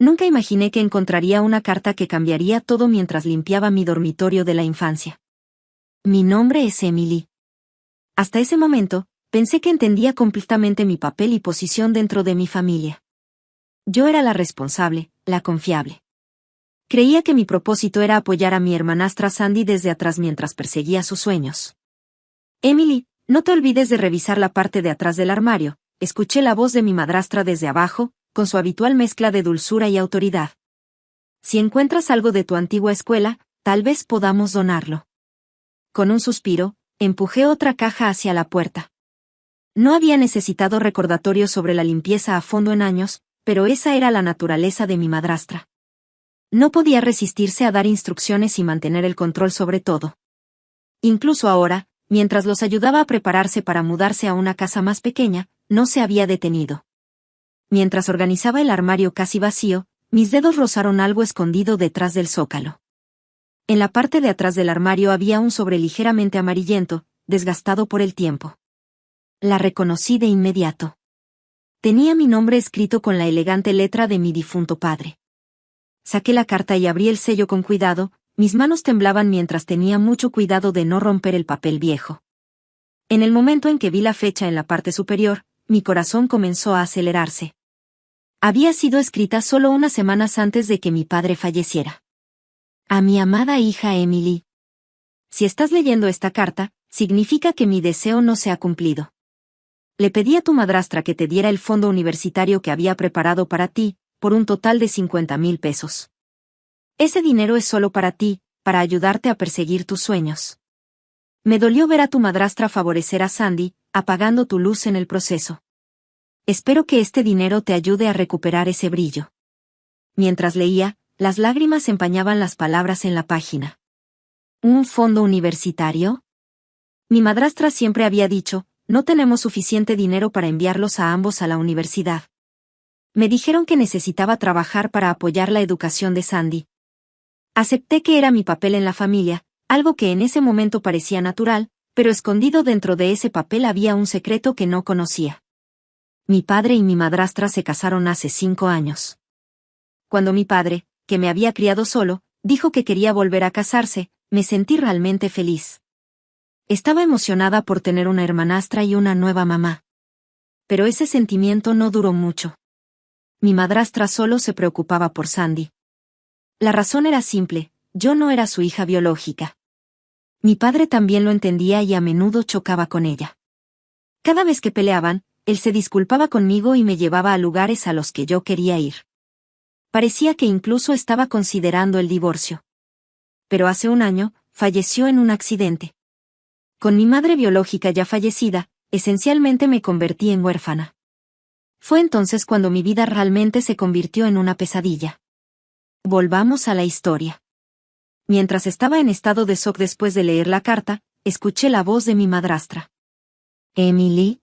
Nunca imaginé que encontraría una carta que cambiaría todo mientras limpiaba mi dormitorio de la infancia. Mi nombre es Emily. Hasta ese momento, pensé que entendía completamente mi papel y posición dentro de mi familia. Yo era la responsable, la confiable. Creía que mi propósito era apoyar a mi hermanastra Sandy desde atrás mientras perseguía sus sueños. Emily, no te olvides de revisar la parte de atrás del armario. Escuché la voz de mi madrastra desde abajo, con su habitual mezcla de dulzura y autoridad. Si encuentras algo de tu antigua escuela, tal vez podamos donarlo. Con un suspiro, empujé otra caja hacia la puerta. No había necesitado recordatorios sobre la limpieza a fondo en años, pero esa era la naturaleza de mi madrastra. No podía resistirse a dar instrucciones y mantener el control sobre todo. Incluso ahora, mientras los ayudaba a prepararse para mudarse a una casa más pequeña, no se había detenido. Mientras organizaba el armario casi vacío, mis dedos rozaron algo escondido detrás del zócalo. En la parte de atrás del armario había un sobre ligeramente amarillento, desgastado por el tiempo. La reconocí de inmediato. Tenía mi nombre escrito con la elegante letra de mi difunto padre. Saqué la carta y abrí el sello con cuidado, mis manos temblaban mientras tenía mucho cuidado de no romper el papel viejo. En el momento en que vi la fecha en la parte superior, mi corazón comenzó a acelerarse. Había sido escrita solo unas semanas antes de que mi padre falleciera. A mi amada hija Emily. Si estás leyendo esta carta, significa que mi deseo no se ha cumplido. Le pedí a tu madrastra que te diera el fondo universitario que había preparado para ti, por un total de 50,000 pesos. Ese dinero es solo para ti, para ayudarte a perseguir tus sueños. Me dolió ver a tu madrastra favorecer a Sandy, apagando tu luz en el proceso. Espero que este dinero te ayude a recuperar ese brillo. Mientras leía, las lágrimas empañaban las palabras en la página. ¿Un fondo universitario? Mi madrastra siempre había dicho, no tenemos suficiente dinero para enviarlos a ambos a la universidad. Me dijeron que necesitaba trabajar para apoyar la educación de Sandy. Acepté que era mi papel en la familia, algo que en ese momento parecía natural, pero escondido dentro de ese papel había un secreto que no conocía. Mi padre y mi madrastra se casaron hace 5 años. Cuando mi padre, que me había criado solo, dijo que quería volver a casarse, me sentí realmente feliz. Estaba emocionada por tener una hermanastra y una nueva mamá. Pero ese sentimiento no duró mucho. Mi madrastra solo se preocupaba por Sandy. La razón era simple, yo no era su hija biológica. Mi padre también lo entendía y a menudo chocaba con ella. Cada vez que peleaban, él se disculpaba conmigo y me llevaba a lugares a los que yo quería ir. Parecía que incluso estaba considerando el divorcio. Pero hace un año, falleció en un accidente. Con mi madre biológica ya fallecida, esencialmente me convertí en huérfana. Fue entonces cuando mi vida realmente se convirtió en una pesadilla. Volvamos a la historia. Mientras estaba en estado de shock después de leer la carta, escuché la voz de mi madrastra. ¿Emily?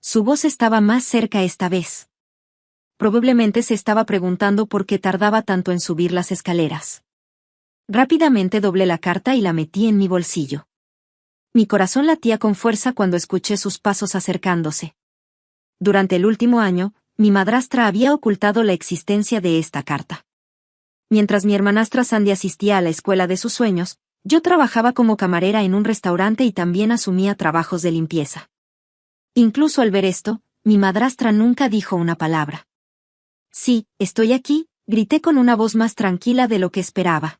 Su voz estaba más cerca esta vez. Probablemente se estaba preguntando por qué tardaba tanto en subir las escaleras. Rápidamente doblé la carta y la metí en mi bolsillo. Mi corazón latía con fuerza cuando escuché sus pasos acercándose. Durante el último año, mi madrastra había ocultado la existencia de esta carta. Mientras mi hermanastra Sandy asistía a la escuela de sus sueños, yo trabajaba como camarera en un restaurante y también asumía trabajos de limpieza. Incluso al ver esto, mi madrastra nunca dijo una palabra. Sí, estoy aquí, grité con una voz más tranquila de lo que esperaba.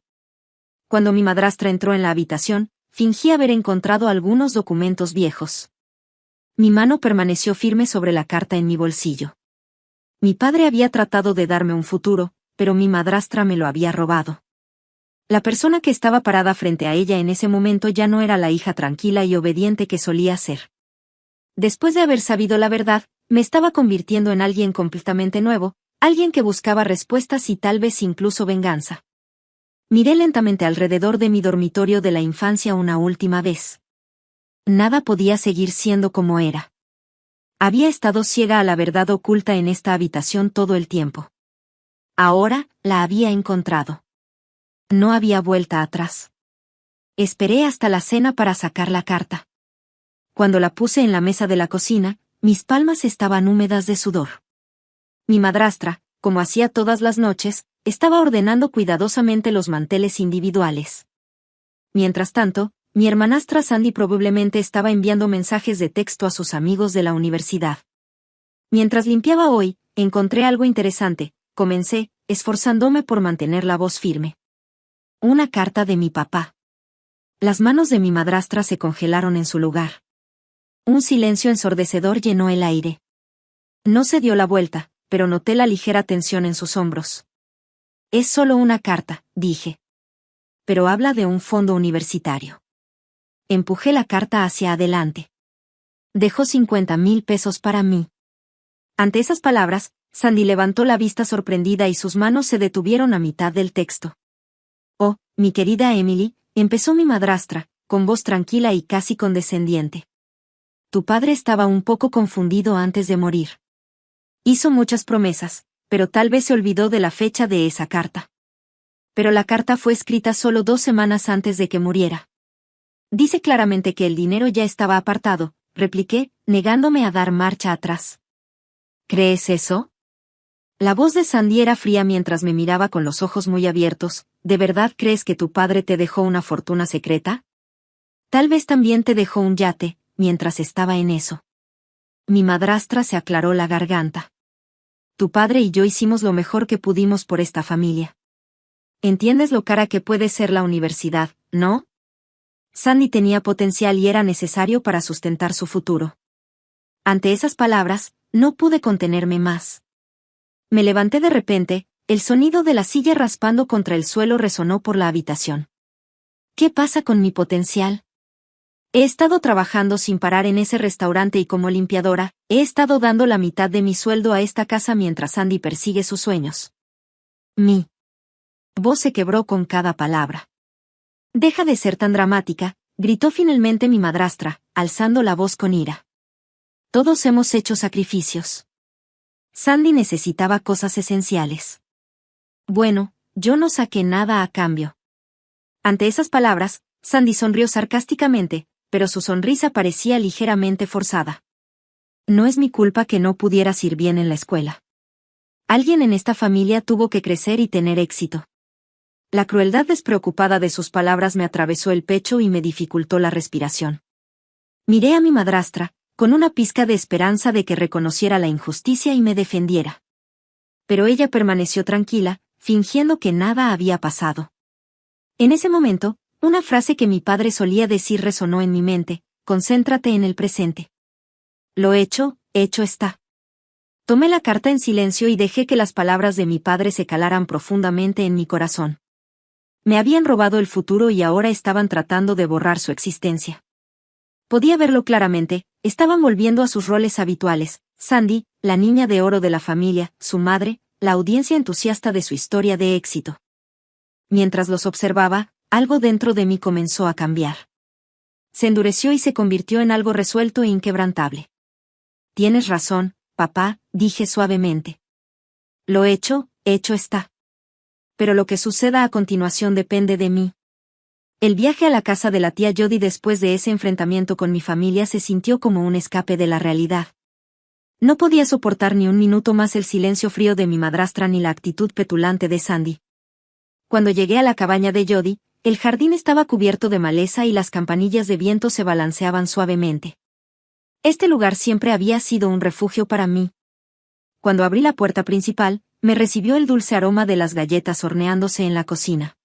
Cuando mi madrastra entró en la habitación, fingí haber encontrado algunos documentos viejos. Mi mano permaneció firme sobre la carta en mi bolsillo. Mi padre había tratado de darme un futuro, pero mi madrastra me lo había robado. La persona que estaba parada frente a ella en ese momento ya no era la hija tranquila y obediente que solía ser. Después de haber sabido la verdad, me estaba convirtiendo en alguien completamente nuevo, alguien que buscaba respuestas y tal vez incluso venganza. Miré lentamente alrededor de mi dormitorio de la infancia una última vez. Nada podía seguir siendo como era. Había estado ciega a la verdad oculta en esta habitación todo el tiempo. Ahora, la había encontrado. No había vuelta atrás. Esperé hasta la cena para sacar la carta. Cuando la puse en la mesa de la cocina, mis palmas estaban húmedas de sudor. Mi madrastra, como hacía todas las noches, estaba ordenando cuidadosamente los manteles individuales. Mientras tanto, mi hermanastra Sandy probablemente estaba enviando mensajes de texto a sus amigos de la universidad. Mientras limpiaba hoy, encontré algo interesante, comencé, esforzándome por mantener la voz firme. Una carta de mi papá. Las manos de mi madrastra se congelaron en su lugar. Un silencio ensordecedor llenó el aire. No se dio la vuelta, pero noté la ligera tensión en sus hombros. Es solo una carta, dije. Pero habla de un fondo universitario. Empujé la carta hacia adelante. Dejó 50,000 pesos para mí. Ante esas palabras, Sandy levantó la vista sorprendida y sus manos se detuvieron a mitad del texto. Oh, mi querida Emily, empezó mi madrastra, con voz tranquila y casi condescendiente. Tu padre estaba un poco confundido antes de morir. Hizo muchas promesas, pero tal vez se olvidó de la fecha de esa carta. Pero la carta fue escrita solo 2 semanas antes de que muriera. Dice claramente que el dinero ya estaba apartado, repliqué, negándome a dar marcha atrás. ¿Crees eso? La voz de Sandy era fría mientras me miraba con los ojos muy abiertos. ¿De verdad crees que tu padre te dejó una fortuna secreta? Tal vez también te dejó un yate, mientras estaba en eso. Mi madrastra se aclaró la garganta. Tu padre y yo hicimos lo mejor que pudimos por esta familia. ¿Entiendes lo cara que puede ser la universidad, no? Sandy tenía potencial y era necesario para sustentar su futuro. Ante esas palabras, no pude contenerme más. Me levanté de repente, el sonido de la silla raspando contra el suelo resonó por la habitación. ¿Qué pasa con mi potencial? He estado trabajando sin parar en ese restaurante y como limpiadora, he estado dando la mitad de mi sueldo a esta casa mientras Sandy persigue sus sueños. Mi voz se quebró con cada palabra. Deja de ser tan dramática, gritó finalmente mi madrastra, alzando la voz con ira. Todos hemos hecho sacrificios. Sandy necesitaba cosas esenciales. Bueno, yo no saqué nada a cambio. Ante esas palabras, Sandy sonrió sarcásticamente, pero su sonrisa parecía ligeramente forzada. No es mi culpa que no pudieras ir bien en la escuela. Alguien en esta familia tuvo que crecer y tener éxito. La crueldad despreocupada de sus palabras me atravesó el pecho y me dificultó la respiración. Miré a mi madrastra, con una pizca de esperanza de que reconociera la injusticia y me defendiera. Pero ella permaneció tranquila, fingiendo que nada había pasado. En ese momento, una frase que mi padre solía decir resonó en mi mente: concéntrate en el presente. Lo hecho está. Tomé la carta en silencio y dejé que las palabras de mi padre se calaran profundamente en mi corazón. Me habían robado el futuro y ahora estaban tratando de borrar su existencia. Podía verlo claramente, estaban volviendo a sus roles habituales: Sandy, la niña de oro de la familia, su madre, la audiencia entusiasta de su historia de éxito. Mientras los observaba, algo dentro de mí comenzó a cambiar. Se endureció y se convirtió en algo resuelto e inquebrantable. Tienes razón, papá, dije suavemente. Lo hecho está. Pero lo que suceda a continuación depende de mí. El viaje a la casa de la tía Jody después de ese enfrentamiento con mi familia se sintió como un escape de la realidad. No podía soportar ni un minuto más el silencio frío de mi madrastra ni la actitud petulante de Sandy. Cuando llegué a la cabaña de Jody, el jardín estaba cubierto de maleza y las campanillas de viento se balanceaban suavemente. Este lugar siempre había sido un refugio para mí. Cuando abrí la puerta principal, me recibió el dulce aroma de las galletas horneándose en la cocina.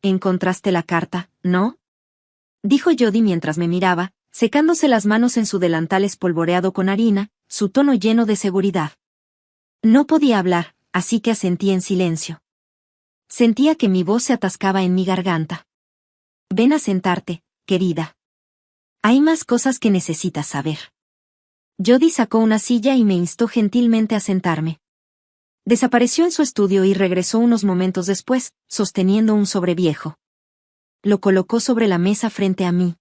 ¿Encontraste la carta, no? Dijo Jody mientras me miraba, secándose las manos en su delantal espolvoreado con harina, su tono lleno de seguridad. No podía hablar, así que asentí en silencio. Sentía que mi voz se atascaba en mi garganta. Ven a sentarte, querida. Hay más cosas que necesitas saber. Jody sacó una silla y me instó gentilmente a sentarme. Desapareció en su estudio y regresó unos momentos después, sosteniendo un sobre viejo. Lo colocó sobre la mesa frente a mí.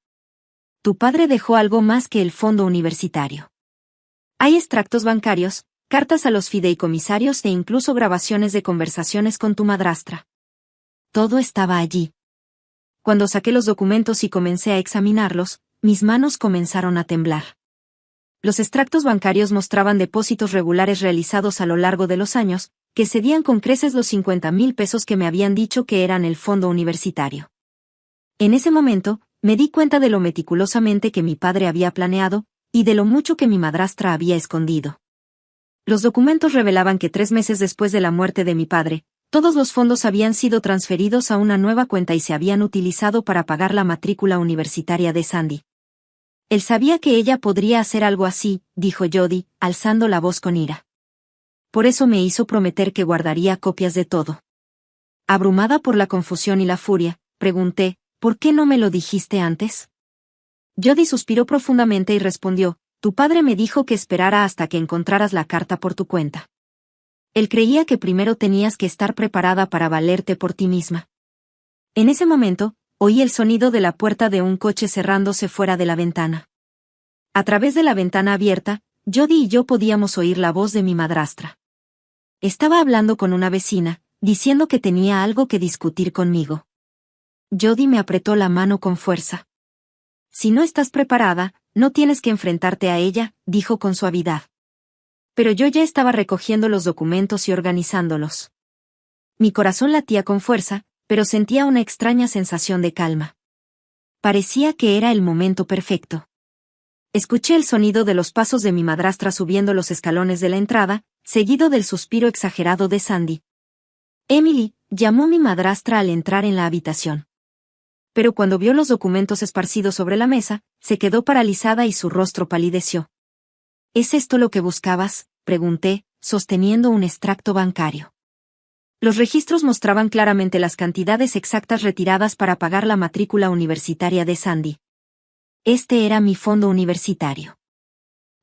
Tu padre dejó algo más que el fondo universitario. Hay extractos bancarios, cartas a los fideicomisarios e incluso grabaciones de conversaciones con tu madrastra. Todo estaba allí. Cuando saqué los documentos y comencé a examinarlos, mis manos comenzaron a temblar. Los extractos bancarios mostraban depósitos regulares realizados a lo largo de los años, que cedían con creces los 50,000 pesos que me habían dicho que eran el fondo universitario. En ese momento, me di cuenta de lo meticulosamente que mi padre había planeado, y de lo mucho que mi madrastra había escondido. Los documentos revelaban que 3 meses después de la muerte de mi padre, todos los fondos habían sido transferidos a una nueva cuenta y se habían utilizado para pagar la matrícula universitaria de Sandy. Él sabía que ella podría hacer algo así, dijo Jody, alzando la voz con ira. Por eso me hizo prometer que guardaría copias de todo. Abrumada por la confusión y la furia, pregunté, ¿por qué no me lo dijiste antes? Jody suspiró profundamente y respondió, tu padre me dijo que esperara hasta que encontraras la carta por tu cuenta. Él creía que primero tenías que estar preparada para valerte por ti misma. En ese momento, oí el sonido de la puerta de un coche cerrándose fuera de la ventana. A través de la ventana abierta, Jody y yo podíamos oír la voz de mi madrastra. Estaba hablando con una vecina, diciendo que tenía algo que discutir conmigo. Jody me apretó la mano con fuerza. Si no estás preparada, no tienes que enfrentarte a ella, dijo con suavidad. Pero yo ya estaba recogiendo los documentos y organizándolos. Mi corazón latía con fuerza, pero sentía una extraña sensación de calma. Parecía que era el momento perfecto. Escuché el sonido de los pasos de mi madrastra subiendo los escalones de la entrada, seguido del suspiro exagerado de Sandy. Emily, llamó mi madrastra al entrar en la habitación. Pero cuando vio los documentos esparcidos sobre la mesa, se quedó paralizada y su rostro palideció. ¿Es esto lo que buscabas?, pregunté, sosteniendo un extracto bancario. Los registros mostraban claramente las cantidades exactas retiradas para pagar la matrícula universitaria de Sandy. Este era mi fondo universitario.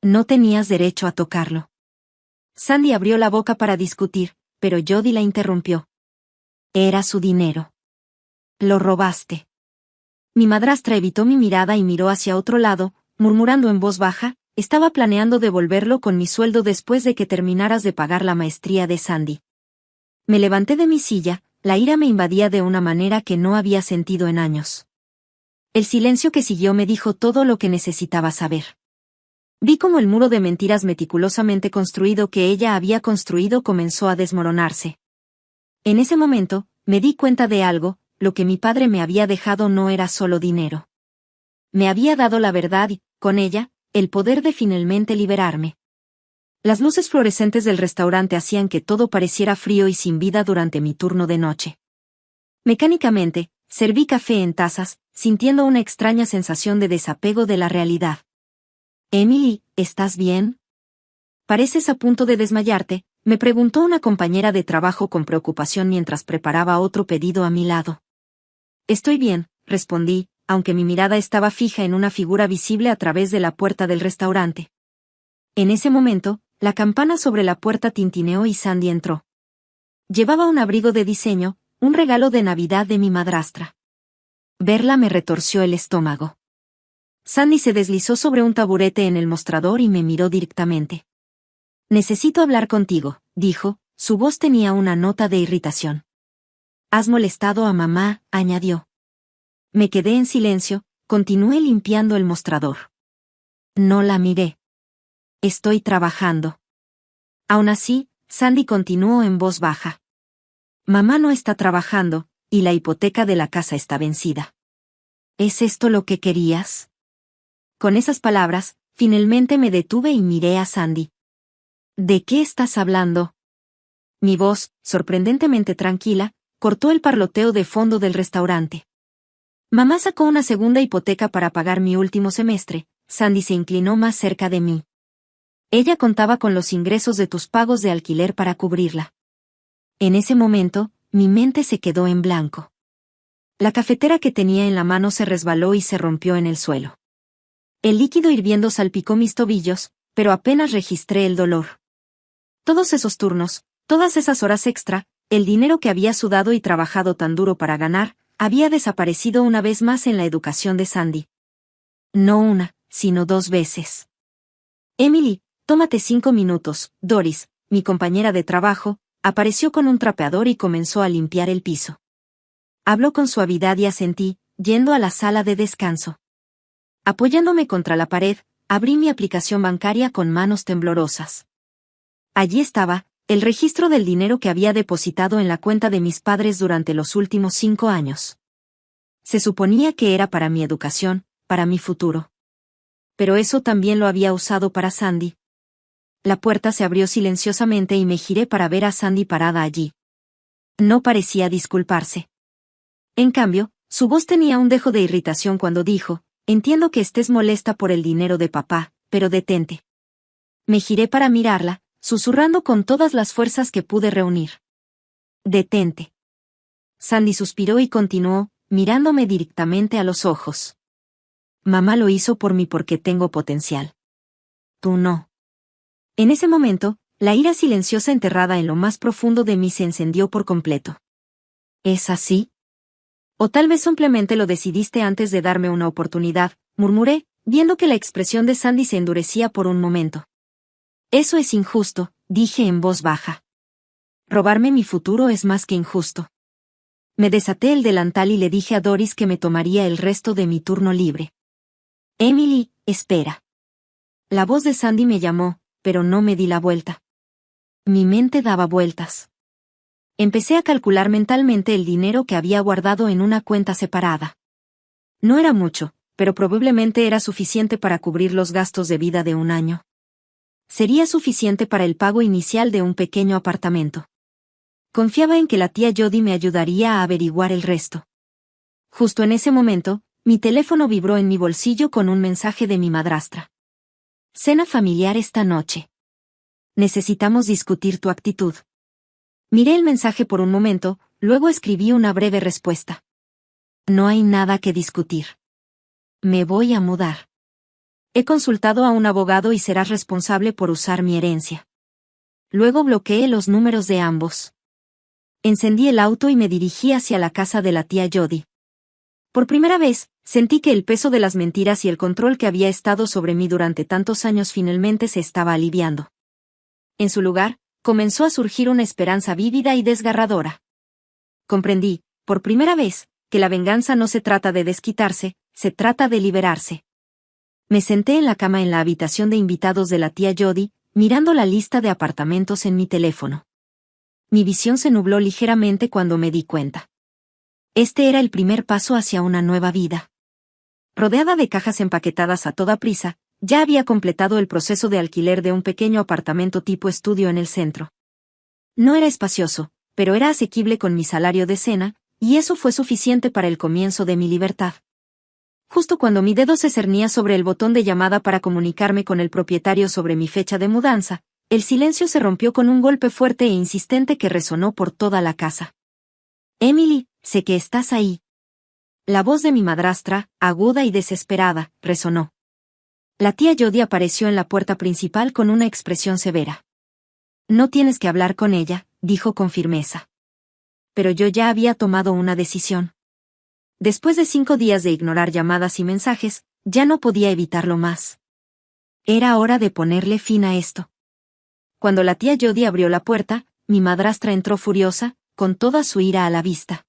No tenías derecho a tocarlo. Sandy abrió la boca para discutir, pero Jody la interrumpió. Era su dinero. Lo robaste. Mi madrastra evitó mi mirada y miró hacia otro lado, murmurando en voz baja, estaba planeando devolverlo con mi sueldo después de que terminaras de pagar la maestría de Sandy. Me levanté de mi silla, la ira me invadía de una manera que no había sentido en años. El silencio que siguió me dijo todo lo que necesitaba saber. Vi cómo el muro de mentiras meticulosamente construido que ella había construido comenzó a desmoronarse. En ese momento, me di cuenta de algo, lo que mi padre me había dejado no era solo dinero. Me había dado la verdad y, con ella, el poder de finalmente liberarme. Las luces fluorescentes del restaurante hacían que todo pareciera frío y sin vida durante mi turno de noche. Mecánicamente, serví café en tazas, sintiendo una extraña sensación de desapego de la realidad. Emily, ¿estás bien? Pareces a punto de desmayarte, me preguntó una compañera de trabajo con preocupación mientras preparaba otro pedido a mi lado. Estoy bien, respondí, aunque mi mirada estaba fija en una figura visible a través de la puerta del restaurante. En ese momento, la campana sobre la puerta tintineó y Sandy entró. Llevaba un abrigo de diseño, un regalo de Navidad de mi madrastra. Verla me retorció el estómago. Sandy se deslizó sobre un taburete en el mostrador y me miró directamente. Necesito hablar contigo, dijo, su voz tenía una nota de irritación. Has molestado a mamá, añadió. Me quedé en silencio, continué limpiando el mostrador. No la miré. Estoy trabajando. Aún así, Sandy continuó en voz baja. Mamá no está trabajando, y la hipoteca de la casa está vencida. ¿Es esto lo que querías? Con esas palabras, finalmente me detuve y miré a Sandy. ¿De qué estás hablando? Mi voz, sorprendentemente tranquila, cortó el parloteo de fondo del restaurante. Mamá sacó una segunda hipoteca para pagar mi último semestre. Sandy se inclinó más cerca de mí. Ella contaba con los ingresos de tus pagos de alquiler para cubrirla. En ese momento, mi mente se quedó en blanco. La cafetera que tenía en la mano se resbaló y se rompió en el suelo. El líquido hirviendo salpicó mis tobillos, pero apenas registré el dolor. Todos esos turnos, todas esas horas extra, el dinero que había sudado y trabajado tan duro para ganar, había desaparecido una vez más en la educación de Sandy. No una, sino 2 veces. Emily, tómate 5 minutos. Doris, mi compañera de trabajo, apareció con un trapeador y comenzó a limpiar el piso. Habló con suavidad y asentí, yendo a la sala de descanso. Apoyándome contra la pared, abrí mi aplicación bancaria con manos temblorosas. Allí estaba, El registro del dinero que había depositado en la cuenta de mis padres durante los últimos 5 años. Se suponía que era para mi educación, para mi futuro. Pero eso también lo había usado para Sandy. La puerta se abrió silenciosamente y me giré para ver a Sandy parada allí. No parecía disculparse. En cambio, su voz tenía un dejo de irritación cuando dijo: «Entiendo que estés molesta por el dinero de papá, pero detente». Me giré para mirarla, susurrando con todas las fuerzas que pude reunir: «Detente». Sandy suspiró y continuó, mirándome directamente a los ojos. «Mamá lo hizo por mí porque tengo potencial. Tú no». En ese momento, la ira silenciosa enterrada en lo más profundo de mí se encendió por completo. ¿Es así? O tal vez simplemente lo decidiste antes de darme una oportunidad, murmuré, viendo que la expresión de Sandy se endurecía por un momento. Eso es injusto, dije en voz baja. Robarme mi futuro es más que injusto. Me desaté el delantal y le dije a Doris que me tomaría el resto de mi turno libre. Emily, espera. La voz de Sandy me llamó, pero no me di la vuelta. Mi mente daba vueltas. Empecé a calcular mentalmente el dinero que había guardado en una cuenta separada. No era mucho, pero probablemente era suficiente para cubrir los gastos de vida de un año. Sería suficiente para el pago inicial de un pequeño apartamento. Confiaba en que la tía Jody me ayudaría a averiguar el resto. Justo en ese momento, mi teléfono vibró en mi bolsillo con un mensaje de mi madrastra. Cena familiar esta noche. Necesitamos discutir tu actitud. Miré el mensaje por un momento, luego escribí una breve respuesta. No hay nada que discutir. Me voy a mudar. He consultado a un abogado y serás responsable por usar mi herencia. Luego bloqueé los números de ambos. Encendí el auto y me dirigí hacia la casa de la tía Jody. Por primera vez, sentí que el peso de las mentiras y el control que había estado sobre mí durante tantos años finalmente se estaba aliviando. En su lugar, comenzó a surgir una esperanza vívida y desgarradora. Comprendí, por primera vez, que la venganza no se trata de desquitarse, se trata de liberarse. Me senté en la cama en la habitación de invitados de la tía Jody, mirando la lista de apartamentos en mi teléfono. Mi visión se nubló ligeramente cuando me di cuenta. Este era el primer paso hacia una nueva vida. Rodeada de cajas empaquetadas a toda prisa, ya había completado el proceso de alquiler de un pequeño apartamento tipo estudio en el centro. No era espacioso, pero era asequible con mi salario de cena, y eso fue suficiente para el comienzo de mi libertad. Justo cuando mi dedo se cernía sobre el botón de llamada para comunicarme con el propietario sobre mi fecha de mudanza, el silencio se rompió con un golpe fuerte e insistente que resonó por toda la casa. Emily, sé que estás ahí. La voz de mi madrastra, aguda y desesperada, resonó. La tía Jody apareció en la puerta principal con una expresión severa. No tienes que hablar con ella, dijo con firmeza. Pero yo ya había tomado una decisión. Después de 5 días de ignorar llamadas y mensajes, ya no podía evitarlo más. Era hora de ponerle fin a esto. Cuando la tía Jody abrió la puerta, mi madrastra entró furiosa, con toda su ira a la vista.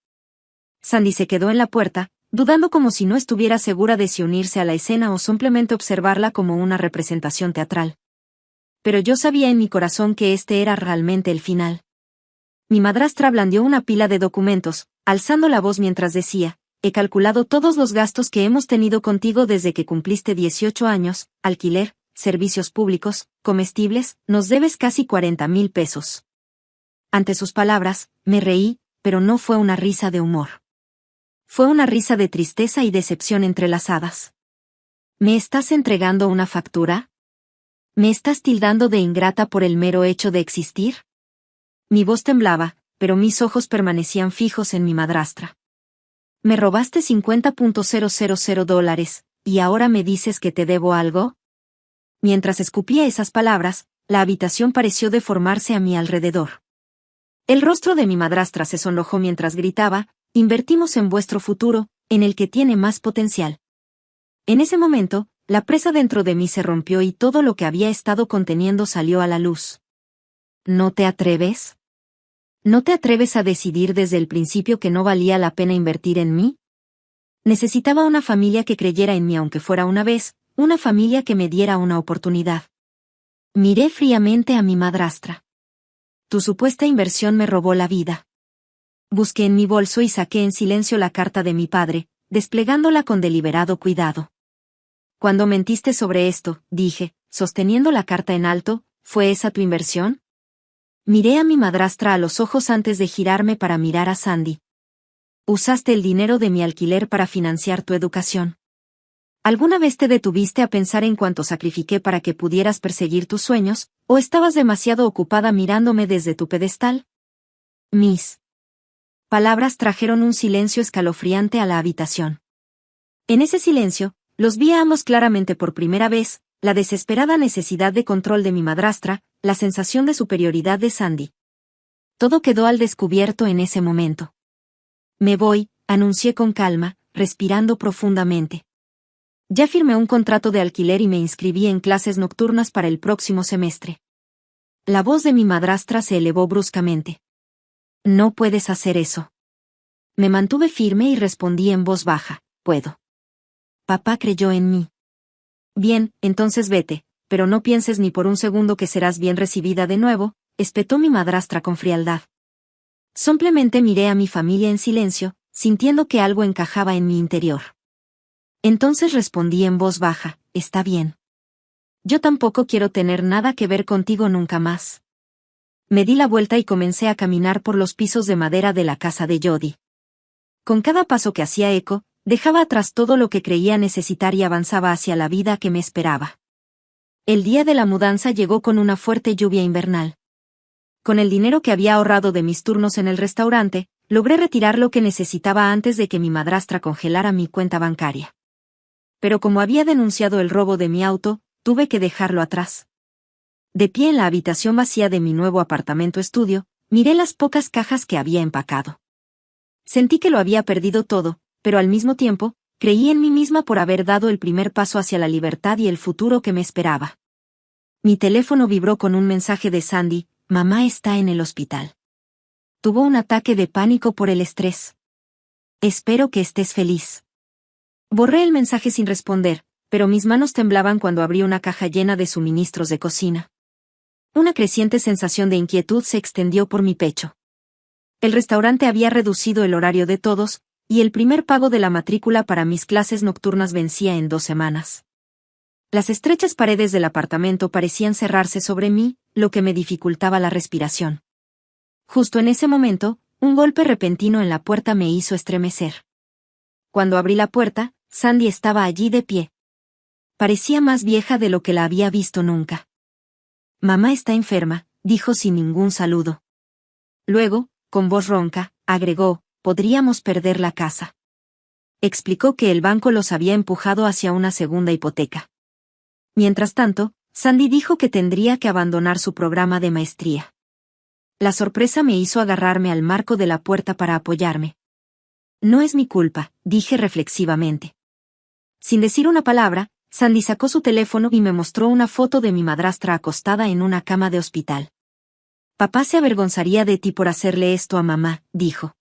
Sandy se quedó en la puerta, dudando como si no estuviera segura de si unirse a la escena o simplemente observarla como una representación teatral. Pero yo sabía en mi corazón que este era realmente el final. Mi madrastra blandió una pila de documentos, alzando la voz mientras decía: he calculado todos los gastos que hemos tenido contigo desde que cumpliste 18 años, alquiler, servicios públicos, comestibles, nos debes casi 40,000 pesos. Ante sus palabras, me reí, pero no fue una risa de humor. Fue una risa de tristeza y decepción entrelazadas. ¿Me estás entregando una factura? ¿Me estás tildando de ingrata por el mero hecho de existir? Mi voz temblaba, pero mis ojos permanecían fijos en mi madrastra. Me robaste $50,000, ¿y ahora me dices que te debo algo? Mientras escupía esas palabras, la habitación pareció deformarse a mi alrededor. El rostro de mi madrastra se sonrojó mientras gritaba: invertimos en vuestro futuro, en el que tiene más potencial. En ese momento, la presa dentro de mí se rompió y todo lo que había estado conteniendo salió a la luz. ¿No te atreves? ¿No te atreves a decidir desde el principio que no valía la pena invertir en mí? Necesitaba una familia que creyera en mí aunque fuera una vez, una familia que me diera una oportunidad. Miré fríamente a mi madrastra. tu supuesta inversión me robó la vida. Busqué en mi bolso y saqué en silencio la carta de mi padre, desplegándola con deliberado cuidado. Cuando mentiste sobre esto, dije, sosteniendo la carta en alto, ¿fue esa tu inversión? Miré a mi madrastra a los ojos antes de girarme para mirar a Sandy. Usaste el dinero de mi alquiler para financiar tu educación. ¿Alguna vez te detuviste a pensar en cuánto sacrifiqué para que pudieras perseguir tus sueños, o estabas demasiado ocupada mirándome desde tu pedestal? Mis palabras trajeron un silencio escalofriante a la habitación. En ese silencio, los vi a ambos claramente por primera vez, la desesperada necesidad de control de mi madrastra, la sensación de superioridad de Sandy. Todo quedó al descubierto en ese momento. Me voy, anuncié con calma, respirando profundamente. Ya firmé un contrato de alquiler y me inscribí en clases nocturnas para el próximo semestre. La voz de mi madrastra se elevó bruscamente. No puedes hacer eso. Me mantuve firme y respondí en voz baja, puedo. Papá creyó en mí. Bien, entonces vete, pero no pienses ni por un segundo que serás bien recibida de nuevo, espetó mi madrastra con frialdad. Simplemente miré a mi familia en silencio, sintiendo que algo encajaba en mi interior. Entonces respondí en voz baja, está bien. Yo tampoco quiero tener nada que ver contigo nunca más. Me di la vuelta y comencé a caminar por los pisos de madera de la casa de Jody. Con cada paso que hacía eco, dejaba atrás todo lo que creía necesitar y avanzaba hacia la vida que me esperaba. El día de la mudanza llegó con una fuerte lluvia invernal. Con el dinero que había ahorrado de mis turnos en el restaurante, logré retirar lo que necesitaba antes de que mi madrastra congelara mi cuenta bancaria. Pero como había denunciado el robo de mi auto, tuve que dejarlo atrás. De pie en la habitación vacía de mi nuevo apartamento estudio, miré las pocas cajas que había empacado. Sentí que lo había perdido todo, pero al mismo tiempo, creí en mí misma por haber dado el primer paso hacia la libertad y el futuro que me esperaba. Mi teléfono vibró con un mensaje de Sandy, mamá está en el hospital. Tuvo un ataque de pánico por el estrés. Espero que estés feliz. Borré el mensaje sin responder, pero mis manos temblaban cuando abrí una caja llena de suministros de cocina. Una creciente sensación de inquietud se extendió por mi pecho. El restaurante había reducido el horario de todos, y el primer pago de la matrícula para mis clases nocturnas vencía en 2 semanas. Las estrechas paredes del apartamento parecían cerrarse sobre mí, lo que me dificultaba la respiración. Justo en ese momento, un golpe repentino en la puerta me hizo estremecer. Cuando abrí la puerta, Sandy estaba allí de pie. Parecía más vieja de lo que la había visto nunca. Mamá está enferma, dijo sin ningún saludo. Luego, con voz ronca, agregó, podríamos perder la casa. Explicó que el banco los había empujado hacia una segunda hipoteca. Mientras tanto, Sandy dijo que tendría que abandonar su programa de maestría. La sorpresa me hizo agarrarme al marco de la puerta para apoyarme. No es mi culpa, dije reflexivamente. Sin decir una palabra, Sandy sacó su teléfono y me mostró una foto de mi madrastra acostada en una cama de hospital. Papá se avergonzaría de ti por hacerle esto a mamá, dijo.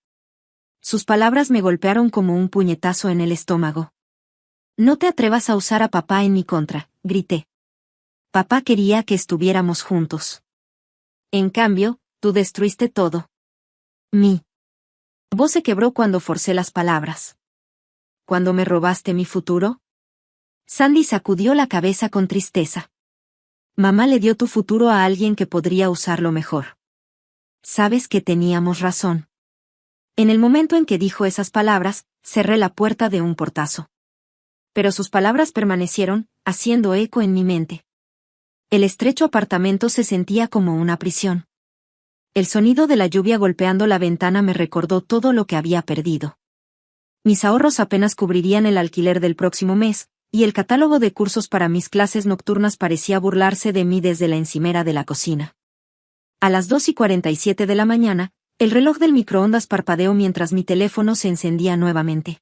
Sus palabras me golpearon como un puñetazo en el estómago. No te atrevas a usar a papá en mi contra, grité. Papá quería que estuviéramos juntos. En cambio, tú destruiste todo. Mi voz se quebró cuando forcé las palabras. ¿Cuándo me robaste mi futuro? Sandy sacudió la cabeza con tristeza. Mamá le dio tu futuro a alguien que podría usarlo mejor. Sabes que teníamos razón. En el momento en que dijo esas palabras, cerré la puerta de un portazo. Pero sus palabras permanecieron, haciendo eco en mi mente. El estrecho apartamento se sentía como una prisión. El sonido de la lluvia golpeando la ventana me recordó todo lo que había perdido. Mis ahorros apenas cubrirían el alquiler del próximo mes, y el catálogo de cursos para mis clases nocturnas parecía burlarse de mí desde la encimera de la cocina. A las 2:47 de la mañana, el reloj del microondas parpadeó mientras mi teléfono se encendía nuevamente.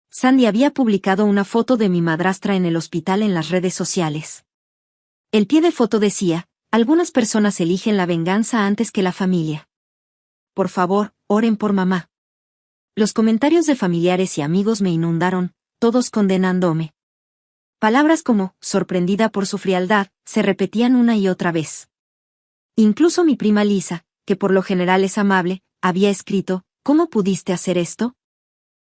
Sandy había publicado una foto de mi madrastra en el hospital en las redes sociales. El pie de foto decía, algunas personas eligen la venganza antes que la familia. Por favor, oren por mamá. Los comentarios de familiares y amigos me inundaron, todos condenándome. Palabras como, sorprendida por su frialdad, se repetían una y otra vez. Incluso mi prima Lisa, que por lo general es amable, había escrito: ¿cómo pudiste hacer esto?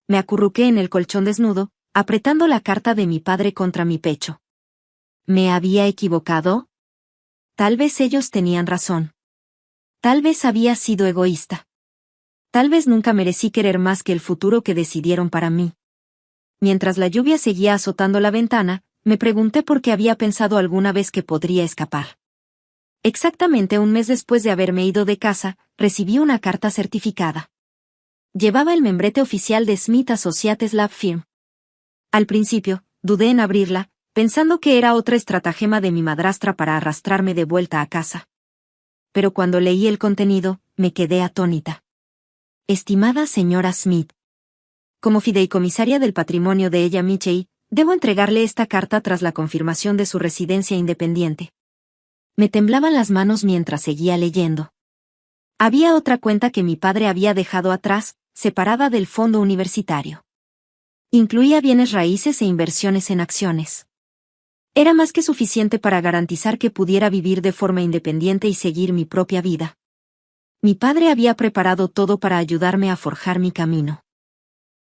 Me acurruqué en el colchón desnudo, apretando la carta de mi padre contra mi pecho. ¿Me había equivocado? Tal vez ellos tenían razón. Tal vez había sido egoísta. Tal vez nunca merecí querer más que el futuro que decidieron para mí. Mientras la lluvia seguía azotando la ventana, me pregunté por qué había pensado alguna vez que podría escapar. Exactamente un mes después de haberme ido de casa, recibí una carta certificada. Llevaba el membrete oficial de Smith Associates Law Firm. Al principio, dudé en abrirla, pensando que era otra estratagema de mi madrastra para arrastrarme de vuelta a casa. Pero cuando leí el contenido, me quedé atónita. Estimada señora Smith. Como fideicomisaria del patrimonio de ella Michei, debo entregarle esta carta tras la confirmación de su residencia independiente. Me temblaban las manos mientras seguía leyendo. Había otra cuenta que mi padre había dejado atrás, separada del fondo universitario. Incluía bienes raíces e inversiones en acciones. Era más que suficiente para garantizar que pudiera vivir de forma independiente y seguir mi propia vida. Mi padre había preparado todo para ayudarme a forjar mi camino.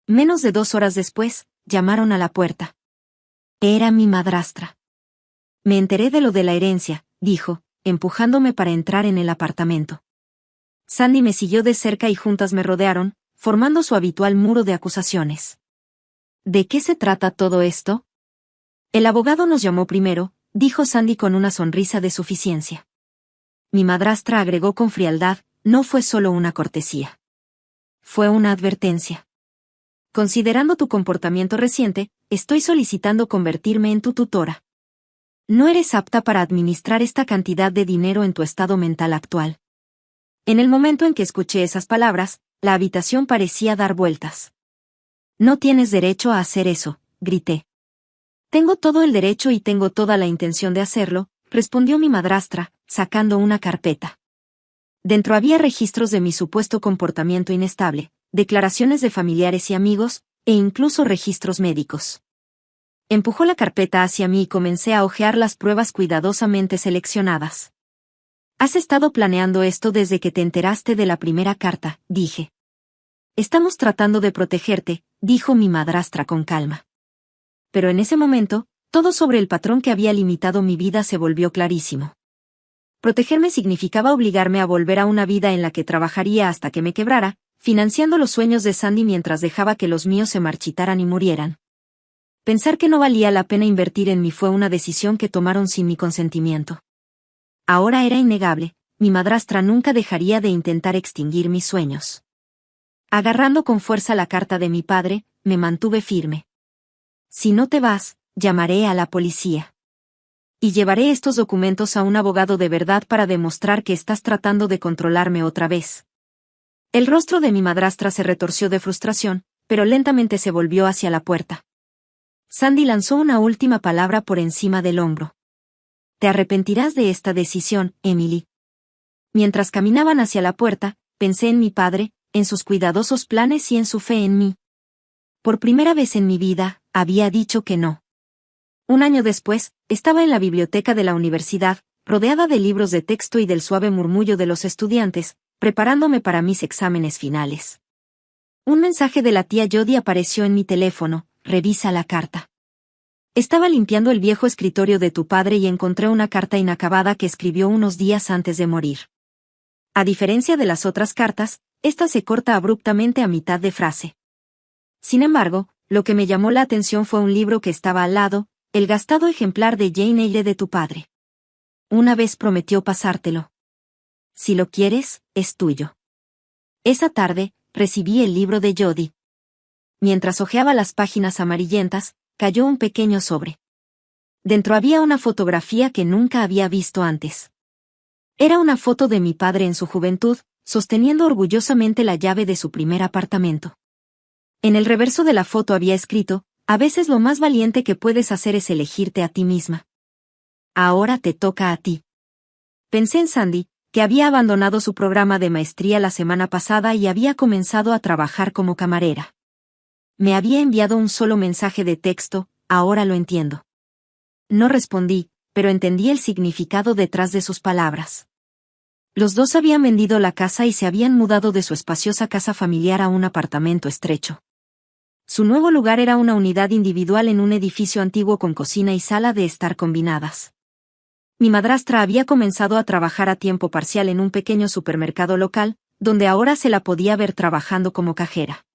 Menos de 2 horas después, llamaron a la puerta. Era mi madrastra. Me enteré de lo de la herencia, dijo, empujándome para entrar en el apartamento. Sandy me siguió de cerca y juntas me rodearon, formando su habitual muro de acusaciones. ¿De qué se trata todo esto? El abogado nos llamó primero, dijo Sandy con una sonrisa de suficiencia. Mi madrastra agregó con frialdad: no fue solo una cortesía. Fue una advertencia. Considerando tu comportamiento reciente, estoy solicitando convertirme en tu tutora. No eres apta para administrar esta cantidad de dinero en tu estado mental actual. En el momento en que escuché esas palabras, la habitación parecía dar vueltas. No tienes derecho a hacer eso, grité. Tengo todo el derecho y tengo toda la intención de hacerlo, respondió mi madrastra, sacando una carpeta. Dentro había registros de mi supuesto comportamiento inestable, declaraciones de familiares y amigos, e incluso registros médicos. Empujó la carpeta hacia mí y comencé a hojear las pruebas cuidadosamente seleccionadas. Has estado planeando esto desde que te enteraste de la primera carta, dije. Estamos tratando de protegerte, dijo mi madrastra con calma. Pero en ese momento, todo sobre el patrón que había limitado mi vida se volvió clarísimo. Protegerme significaba obligarme a volver a una vida en la que trabajaría hasta que me quebrara, financiando los sueños de Sandy mientras dejaba que los míos se marchitaran y murieran. Pensar que no valía la pena invertir en mí fue una decisión que tomaron sin mi consentimiento. Ahora era innegable, mi madrastra nunca dejaría de intentar extinguir mis sueños. Agarrando con fuerza la carta de mi padre, me mantuve firme. Si no te vas, llamaré a la policía. Y llevaré estos documentos a un abogado de verdad para demostrar que estás tratando de controlarme otra vez. El rostro de mi madrastra se retorció de frustración, pero lentamente se volvió hacia la puerta. Sandy lanzó una última palabra por encima del hombro. Te arrepentirás de esta decisión, Emily. Mientras caminaban hacia la puerta, pensé en mi padre, en sus cuidadosos planes y en su fe en mí. Por primera vez en mi vida, había dicho que no. Un año después, estaba en la biblioteca de la universidad, rodeada de libros de texto y del suave murmullo de los estudiantes, preparándome para mis exámenes finales. Un mensaje de la tía Jody apareció en mi teléfono: revisa la carta. Estaba limpiando el viejo escritorio de tu padre y encontré una carta inacabada que escribió unos días antes de morir. A diferencia de las otras cartas, esta se corta abruptamente a mitad de frase. Sin embargo, lo que me llamó la atención fue un libro que estaba al lado, el gastado ejemplar de Jane Eyre de tu padre. Una vez prometió pasártelo. Si lo quieres, es tuyo. Esa tarde, recibí el libro de Jody. Mientras hojeaba las páginas amarillentas, cayó un pequeño sobre. Dentro había una fotografía que nunca había visto antes. Era una foto de mi padre en su juventud, sosteniendo orgullosamente la llave de su primer apartamento. En el reverso de la foto había escrito: a veces lo más valiente que puedes hacer es elegirte a ti misma. Ahora te toca a ti. Pensé en Sandy, que había abandonado su programa de maestría la semana pasada y había comenzado a trabajar como camarera. Me había enviado un solo mensaje de texto: ahora lo entiendo. No respondí, pero entendí el significado detrás de sus palabras. Los dos habían vendido la casa y se habían mudado de su espaciosa casa familiar a un apartamento estrecho. Su nuevo lugar era una unidad individual en un edificio antiguo con cocina y sala de estar combinadas. Mi madrastra había comenzado a trabajar a tiempo parcial en un pequeño supermercado local, donde ahora se la podía ver trabajando como cajera.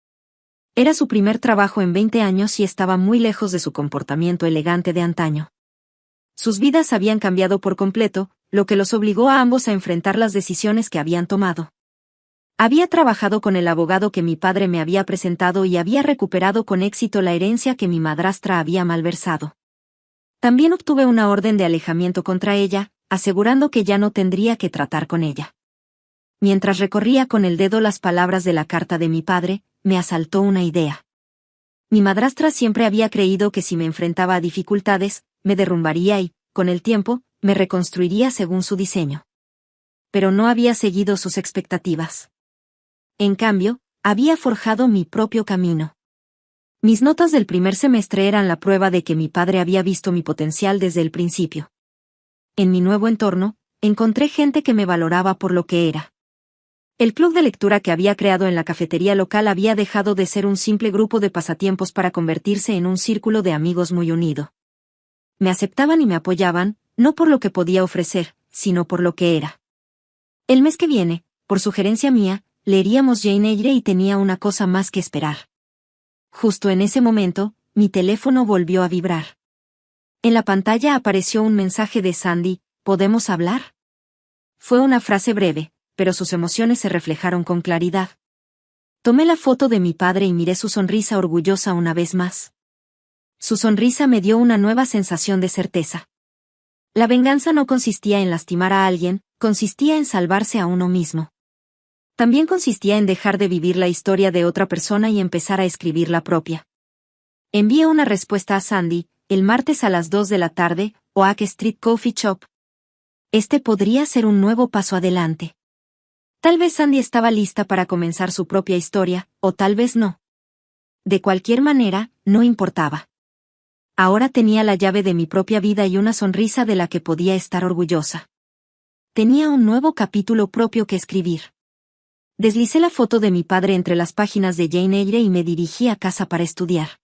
Era su primer trabajo en 20 años y estaba muy lejos de su comportamiento elegante de antaño. Sus vidas habían cambiado por completo, lo que los obligó a ambos a enfrentar las decisiones que habían tomado. Había trabajado con el abogado que mi padre me había presentado y había recuperado con éxito la herencia que mi madrastra había malversado. También obtuve una orden de alejamiento contra ella, asegurando que ya no tendría que tratar con ella. Mientras recorría con el dedo las palabras de la carta de mi padre, me asaltó una idea. Mi madrastra siempre había creído que si me enfrentaba a dificultades, me derrumbaría y, con el tiempo, me reconstruiría según su diseño. Pero no había seguido sus expectativas. En cambio, había forjado mi propio camino. Mis notas del primer semestre eran la prueba de que mi padre había visto mi potencial desde el principio. En mi nuevo entorno, encontré gente que me valoraba por lo que era. El club de lectura que había creado en la cafetería local había dejado de ser un simple grupo de pasatiempos para convertirse en un círculo de amigos muy unido. Me aceptaban y me apoyaban, no por lo que podía ofrecer, sino por lo que era. El mes que viene, por sugerencia mía, leeríamos Jane Eyre y tenía una cosa más que esperar. Justo en ese momento, mi teléfono volvió a vibrar. En la pantalla apareció un mensaje de Sandy: ¿podemos hablar? Fue una frase breve, pero sus emociones se reflejaron con claridad. Tomé la foto de mi padre y miré su sonrisa orgullosa una vez más. Su sonrisa me dio una nueva sensación de certeza. La venganza no consistía en lastimar a alguien, consistía en salvarse a uno mismo. También consistía en dejar de vivir la historia de otra persona y empezar a escribir la propia. Envié una respuesta a Sandy, el martes a las 2 de la tarde, Oak Street Coffee Shop. Este podría ser un nuevo paso adelante. Tal vez Sandy estaba lista para comenzar su propia historia, o tal vez no. De cualquier manera, no importaba. Ahora tenía la llave de mi propia vida y una sonrisa de la que podía estar orgullosa. Tenía un nuevo capítulo propio que escribir. Deslicé la foto de mi padre entre las páginas de Jane Eyre y me dirigí a casa para estudiar.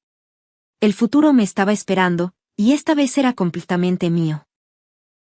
El futuro me estaba esperando, y esta vez era completamente mío.